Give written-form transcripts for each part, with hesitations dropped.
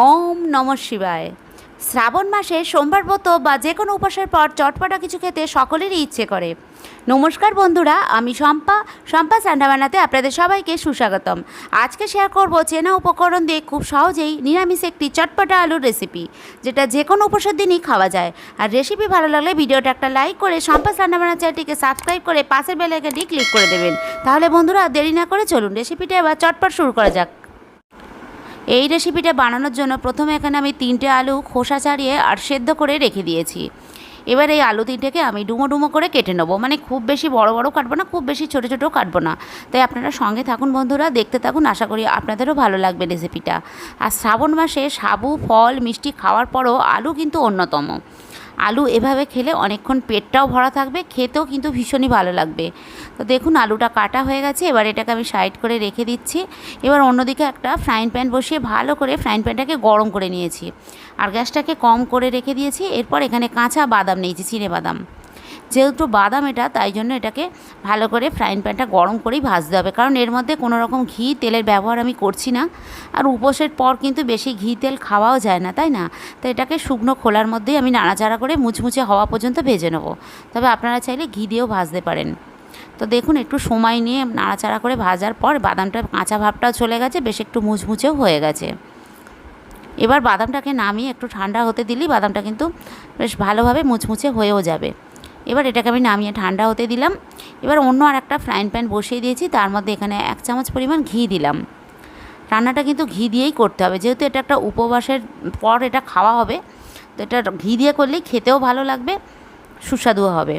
ওম নমঃ শিবায়। শ্রাবণ মাসে সোমবার ব্রত বা যে কোনো উপাসের পর চটপটা কিছু খেতে সকলেরই ইচ্ছে করে। নমস্কার বন্ধুরা, আমি শম্পা রান্নাবান্নাতে আপনাদের সবাইকে সুস্বাগতম। আজকে শেয়ার করব চেনা উপকরণ দিয়ে খুব সহজেই নিরামিষ একটি চটপটা আলুর রেসিপি, যেটা যে কোনো উপসের দিনই খাওয়া যায়। আর রেসিপি ভালো লাগলে ভিডিওটা একটা লাইক করে শম্পা রান্নাবান্না চ্যানেলটিকে সাবস্ক্রাইব করে পাশের বেল আইকনটি ক্লিক করে দেবেন। তাহলে বন্ধুরা দেরি না করে চলুন রেসিপিটা এবার চটপট শুরু করা যাক। এই রেসিপিটা বানানোর জন্য প্রথমে এখানে আমি 3টে আলু খোসা ছাড়িয়ে আর সেদ্ধ করে রেখে দিয়েছি। এবার এই আলু 3টেকে আমি ডুমো ডুমো করে কেটে নেবো, মানে খুব বেশি বড় বড় কাটবো না, খুব বেশি ছোটো ছোটো কাটবো না। তাই আপনারা সঙ্গে থাকুন বন্ধুরা, দেখতে থাকুন, আশা করি আপনাদেরও ভালো লাগবে রেসিপিটা। আর শ্রাবণ মাসে সাবু ফল মিষ্টি খাওয়ার পরও আলু কিন্তু অন্যতম। আলু এভাবে খেলে অনেকক্ষণ পেটটাও ভরা থাকবে, খেতেও কিন্তু ভীষণই ভালো লাগবে। তো দেখুন আলুটা কাটা হয়ে গেছে, এবার এটাকে আমি সাইড করে রেখে দিচ্ছি। এবার অন্যদিকে একটা ফ্রাইং প্যান বসিয়ে ভালো করে ফ্রাইং প্যানটাকে গরম করে নিয়েছি আর গ্যাসটাকে কম করে রেখে দিয়েছি। এরপর এখানে কাঁচা বাদাম নিয়েছি, চিনে বাদাম। যেহেতু বাদাম এটা, তাই জন্য এটাকে ভালো করে ফ্রাইং প্যানটা গরম করেই ভাজতে হবে, কারণ এর মধ্যে কোনো রকম ঘি তেলের ব্যবহার আমি করছি না। আর উপোসের পর কিন্তু বেশি ঘি তেল খাওয়াও যায় না, তাই না? তো এটাকে শুকনো খোলার মধ্যেই আমি নাড়াচাড়া করে মুচমুচে হওয়া পর্যন্ত ভেজে নেবো। তবে আপনারা চাইলে ঘি দিয়েও ভাজতে পারেন। তো দেখুন একটু সময় নিয়ে নাড়াচাড়া করে ভাজার পর বাদামটা কাঁচা ভাবটাও চলে গেছে, বেশ একটু মুচমুচেও হয়ে গেছে। এবার বাদামটাকে নামিয়ে একটু ঠান্ডা হতে দিলেই বাদামটা কিন্তু বেশ ভালোভাবে মুচমুচে হয়েও যাবে। এবার এটাকে আমি নামিয়ে ঠান্ডা হতে দিলাম। এবার অন্য আর একটা ফ্রাইং প্যান বসিয়ে দিয়েছি, তার মধ্যে এখানে 1 চামচ পরিমাণ ঘি দিলাম। রান্নাটা কিন্তু ঘি দিয়েই করতে হবে, যেহেতু এটা একটা উপবাসের পর এটা খাওয়া হবে। তো এটা ঘি দিয়ে করলেই খেতেও ভালো লাগবে, সুস্বাদুও হবে।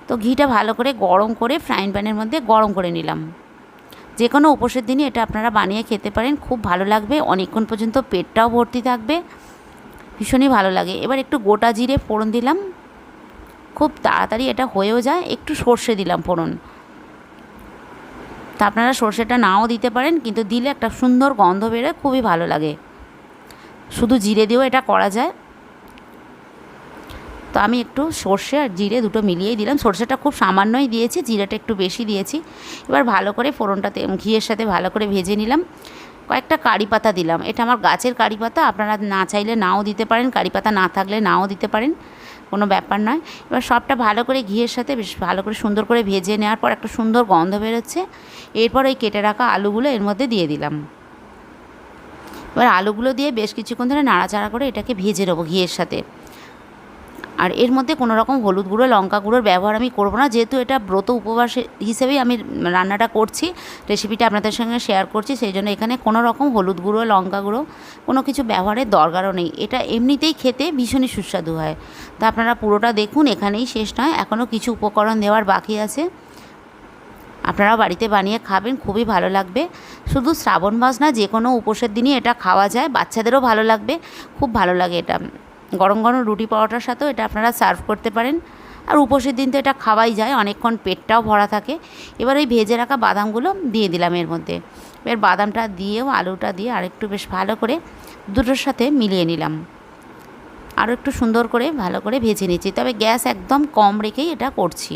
তো ঘিটা ভালো করে গরম করে ফ্রাইং প্যানের মধ্যে গরম করে নিলাম। যে কোনো উপোসের দিনই এটা আপনারা বানিয়ে খেতে পারেন, খুব ভালো লাগবে, অনেকক্ষণ পর্যন্ত পেটটাও ভর্তি থাকবে, ভীষণই ভালো লাগে। এবার একটু গোটা জিরে ফোড়ন দিলাম, খুব তাড়াতাড়ি এটা হয়েও যায়। একটু সর্ষে দিলাম ফোড়ন। তা আপনারা সর্ষেটা নাও দিতে পারেন, কিন্তু দিলে একটা সুন্দর গন্ধ বেরোয়, খুবই ভালো লাগে। শুধু জিরে দিয়েও এটা করা যায়। তো আমি একটু সর্ষে আর জিরে দুটো মিলিয়েই দিলাম। সর্ষেটা খুব সামান্যই দিয়েছি, জিরেটা একটু বেশি দিয়েছি। এবার ভালো করে ফোড়নটাতে ঘিয়ের সাথে ভালো করে ভেজে নিলাম। কয়েকটা কারি পাতা দিলাম, এটা আমার গাছের কারি পাতা, আপনারা না চাইলে নাও দিতে পারেন, কারি পাতা না থাকলে নাও দিতে পারেন, কোনো ব্যাপার নয়। এবার সবটা ভালো করে ঘিয়ের সাথে বেশ ভালো করে সুন্দর করে ভেজে নেওয়ার পর একটা সুন্দর গন্ধ বেরোচ্ছে। এরপর এই কেটে রাখা আলুগুলো এর মধ্যে দিয়ে দিলাম। এবার আলুগুলো দিয়ে বেশ কিছুক্ষণ ধরে নাড়াচাড়া করে এটাকে ভেজে নেবো ঘিয়ের সাথে। আর এর মধ্যে কোনো রকম হলুদ গুঁড়ো লঙ্কা গুঁড়োর ব্যবহার আমি করব না, যেহেতু এটা ব্রত উপবাস হিসেবেই আমি রান্নাটা করছি, রেসিপিটা আপনাদের সঙ্গে শেয়ার করছি, সেই জন্য এখানে কোনো রকম হলুদ গুঁড়ো লঙ্কা গুঁড়ো কোনো কিছু ব্যবহারের দরকারও নেই। এটা এমনিতেই খেতে ভীষণই সুস্বাদু হয়। তা আপনারা পুরোটা দেখুন, এখানেই শেষ নয়, এখনও কিছু উপকরণ দেওয়ার বাকি আছে। আপনারাও বাড়িতে বানিয়ে খাবেন, খুবই ভালো লাগবে। শুধু শ্রাবণ মাস না, যে কোনো উপোসের দিনই এটা খাওয়া যায়, বাচ্চাদেরও ভালো লাগবে, খুব ভালো লাগে এটা। গরম গরম রুটি পরোটার সাথেও এটা আপনারা সার্ভ করতে পারেন। আর উপোসের দিন তো এটা খাওয়াই যায়, অনেকক্ষণ পেটটাও ভরা থাকে। এবার ওই ভেজে রাখা বাদামগুলো দিয়ে দিলাম এর মধ্যে। এবার বাদামটা দিয়েও আলুটা দিয়ে আরেকটু বেশ ভালো করে দুটোর সাথে মিলিয়ে নিলাম। আরও একটু সুন্দর করে ভালো করে ভেজে নিচ্ছি, তবে গ্যাস একদম কম রেখেই এটা করছি।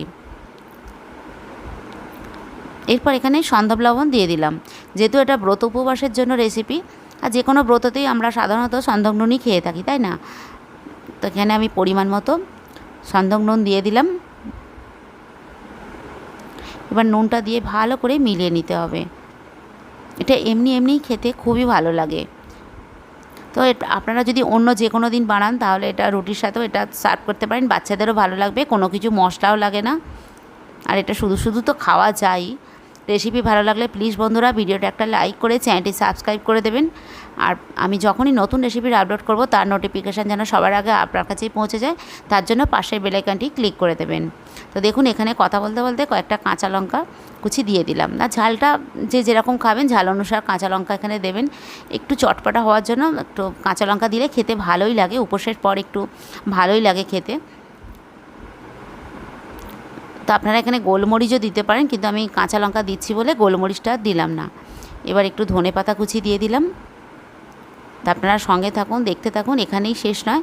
এরপর এখানে সন্ধ্যব লবণ দিয়ে দিলাম, যেহেতু এটা ব্রত উপবাসের জন্য রেসিপি। আর যে কোনো ব্রততেই আমরা সাধারণত সন্ধ্যব নুনই খেয়ে থাকি, তাই না? তো এখানে আমি পরিমাণ মতো সন্ধ্যব নুন দিয়ে দিলাম। এবার নুনটা দিয়ে ভালো করে মিলিয়ে নিতে হবে। এটা এমনিই খেতে খুবই ভালো লাগে। তো আপনারা যদি অন্য যে কোনো দিন বানান, তাহলে এটা রুটির সাথেও এটা সার্ভ করতে পারেন, বাচ্চাদেরও ভালো লাগবে, কোনো কিছু মশলাও লাগে না। আর এটা শুধু তো খাওয়া যায়। রেসিপি ভালো লাগলে প্লিজ বন্ধুরা ভিডিওটা একটা লাইক করে চ্যানেলটি সাবস্ক্রাইব করে দেবেন। আর আমি যখনই নতুন রেসিপির আপলোড করব, তার নোটিফিকেশান যেন সবার আগে আপনার কাছেই পৌঁছে যায়, তার জন্য পাশের বেল আইকনটি ক্লিক করে দেবেন। তো দেখুন এখানে কথা বলতে বলতে কয়েকটা কাঁচা লঙ্কা কুচি দিয়ে দিলাম। না, ঝালটা যে যেরকম খাবেন ঝাল অনুসার কাঁচা লঙ্কা এখানে দেবেন। একটু চটপটা হওয়ার জন্য একটু কাঁচা লঙ্কা দিলে খেতে ভালোই লাগে, উপোসের পর একটু ভালোই লাগে খেতে। তো আপনারা এখানে গোলমরিচও দিতে পারেন, কিন্তু আমি কাঁচা লঙ্কা দিচ্ছি বলে গোলমরিচটা দিলাম না। এবার একটু ধনেপাতা কুচি দিয়ে দিলাম। তা আপনারা সঙ্গে থাকুন, দেখতে থাকুন, এখানেই শেষ নয়,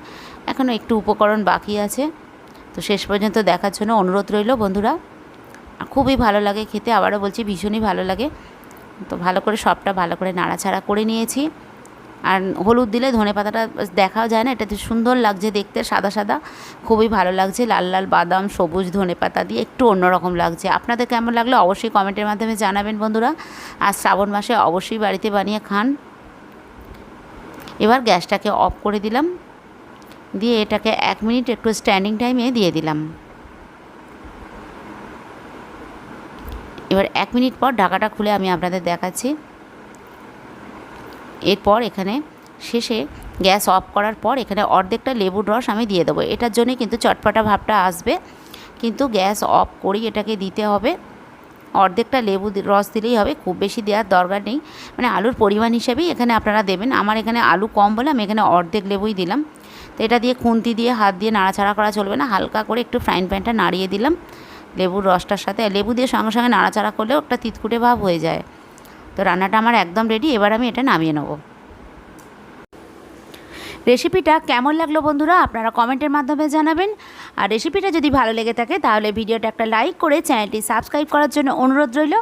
এখনও একটু উপকরণ বাকি আছে। তো শেষ পর্যন্ত দেখার জন্য অনুরোধ রইল বন্ধুরা। খুবই ভালো লাগে খেতে, আবারও বলছি ভীষণই ভালো লাগে। তো ভালো করে সবটা ভালো করে নাড়াচাড়া করে নিয়েছি। আর হলুদ দিলে ধনেপাতাটা দেখাও যায় না, এটা তো সুন্দর লাগছে দেখতে, সাদা সাদা, খুবই ভালো লাগছে। লাল লাল বাদাম, সবুজ ধনেপাতা দিয়ে একটু অন্যরকম লাগছে। আপনাদের কেমন লাগলো অবশ্যই কমেন্টের মাধ্যমে জানাবেন বন্ধুরা। আর শ্রাবণ মাসে অবশ্যই বাড়িতে বানিয়ে খান। এবার গ্যাসটাকে অফ করে দিলাম, দিয়ে এটাকে 1 মিনিট একটু স্ট্যান্ডিং টাইমে দিয়ে দিলাম। এবার 1 মিনিট পর ঢাকাটা খুলে আমি আপনাদের দেখাচ্ছি। এরপর এখানে শেষে গ্যাস অফ করার পর এখানে অর্ধেকটা লেবুর রস আমি দিয়ে দেবো। এটার জন্যই কিন্তু চটপাটা ভাবটা আসবে, কিন্তু গ্যাস অফ করেই এটাকে দিতে হবে। অর্ধেকটা লেবু রস দিলেই হবে, খুব বেশি দেওয়ার দরকার নেই, মানে আলুর পরিমাণ হিসেবেই এখানে আপনারা দেবেন। আমার এখানে আলু কম বলে আমি এখানে অর্ধেক লেবুই দিলাম। তো এটা দিয়ে খুন্তি দিয়ে হাত দিয়ে নাড়াচাড়া করা চলবে না, হালকা করে একটু ফ্রাইং প্যানটা নাড়িয়ে দিলাম লেবুর রসটার সাথে। লেবু দিয়ে সঙ্গে সঙ্গে নাড়াচাড়া করলেও একটা তিতকুটে ভাব হয়ে যায়। তো রান্নাটা আমার একদম রেডি, এবার আমি এটা নামিয়ে নেব। রেসিপিটা কেমন লাগলো বন্ধুরা আপনারা কমেন্টের মাধ্যমে জানাবেন। আর রেসিপিটা যদি ভালো লেগে থাকে তাহলে ভিডিওটা একটা লাইক করে চ্যানেলটি সাবস্ক্রাইব করার জন্য অনুরোধ রইল।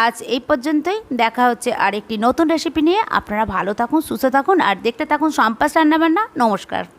আজ এই পর্যন্তই, দেখা হচ্ছে আর একটি নতুন রেসিপি নিয়ে। আপনারা ভালো থাকুন, সুস্থ থাকুন আর দেখতে থাকুন সম্পাস রান্নাবান্না। নমস্কার।